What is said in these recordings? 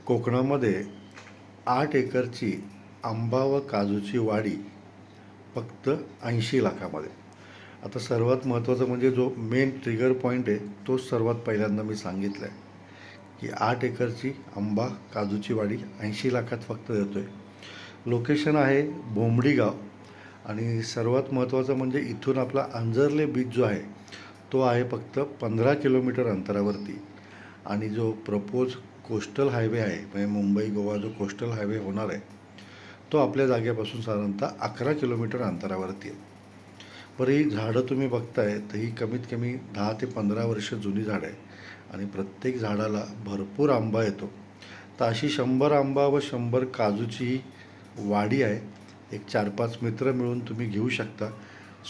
कोकणामध्ये 8 एकरची आंबा व काजूची वाडी फक्त 80 लाखामध्ये. आता सर्वात महत्त्वाचं म्हणजे जो मेन ट्रिगर पॉईंट आहे तोच सर्वात पहिल्यांदा मी सांगितलं आहे की 8 एकरची आंबा काजूची वाडी 80 लाखात फक्त देतो आहे. लोकेशन आहे भोमडी गाव आणि सर्वात महत्त्वाचं म्हणजे इथून आपला अंजरले बीच जो आहे तो आहे फक्त 15 किलोमीटर अंतरावरती. आणि जो प्रपोज कोस्टल हायवे आहे म्हणजे मुंबई गोवा जो कोस्टल हायवे होणार आहे तो आपल्या जागेपासून साधारणतः 11 किलोमीटर अंतरावरती आहे. बरं, ही झाडं तुम्ही बघताय तर ही कमीत कमी 10 ते 15 वर्ष जुनी झाडं आहे आणि प्रत्येक झाडाला भरपूर आंबा येतो. तर अशी 100 आंबा व 100 काजूची ही वाडी आहे. एक 4-5 मित्र मिळून तुम्ही घेऊ शकता.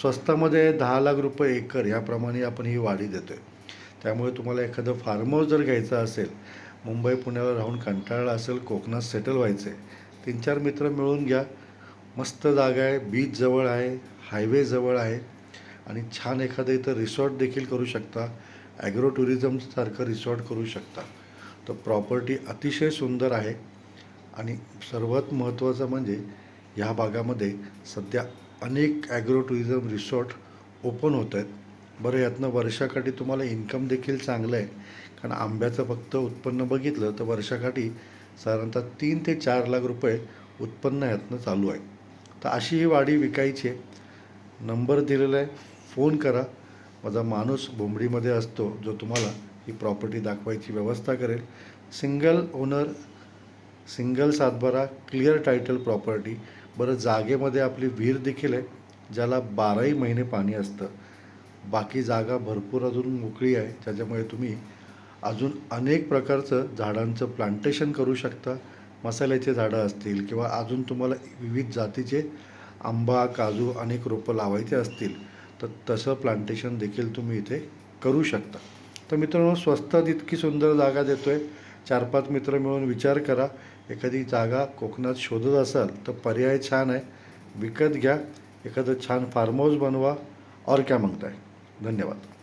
स्वस्तामध्ये 10 लाख रुपये एकर याप्रमाणे आपण ही वाडी देतो आहे. त्यामुळे तुम्हाला एखादं फार्म हाऊस जर घ्यायचं असेल, मुंबई पुण्याला राहून कंटाळला असेल, कोकणात सेटल व्हायचं आहे, 3-4 मित्र मिळून घ्या. मस्त जागा आहे, बीच जवळ आहे, हायवे जवळ आहे आणि छान एखादं इथं रिसॉर्ट देखील करू शकता. ॲग्रो टुरिझमसारखं रिसॉर्ट करू शकता. तर प्रॉपर्टी अतिशय सुंदर आहे आणि सर्वात महत्त्वाचं म्हणजे ह्या भागामध्ये सध्या अनेक ॲग्रो टुरिझम रिसॉर्ट ओपन होत आहेत. बरं, यातनं वर्षाकाठी तुम्हाला इन्कम देखील चांगलं आहे, कारण आंब्याचं फक्त उत्पन्न बघितलं तर वर्षाकाठी साधारणतः 3 ते 4 लाख रुपये उत्पन्न यातनं चालू आहे. तर अशी ही वाडी विकायची आहे. नंबर दिलेला आहे, फोन करा. माझा माणूस भोमडीमध्ये असतो जो तुम्हाला ही प्रॉपर्टी दाखवायची व्यवस्था करेल. सिंगल ओनर, सिंगल सातबारा, क्लिअर टायटल प्रॉपर्टी. बरं, जागेमध्ये आपली विहीर देखील आहे ज्याला 12ही महिने पाणी असतं. बाकी जागा भरपूर अजून मोकळी आहे, त्याच्यामुळे तुम्ही अजून अनेक प्रकारचं झाडांचं प्लांटेशन करू शकता. मसाल्याचे झाडं असतील किंवा अजून तुम्हाला विविध जातीचे आंबा काजू अनेक रोपं लावायचे असतील तर तसं प्लांटेशन देखील तुम्ही इथे करू शकता. तर मित्रांनो, स्वस्तात इतकी सुंदर जागा देतो आहे. 4-5 मित्र मिळून विचार करा. एखादी जागा कोकणात शोधत असाल तर पर्याय छान आहे, विकत घ्या. एखादं छान फार्म हाऊस बनवा. और क्या मागताय. धन्यवाद.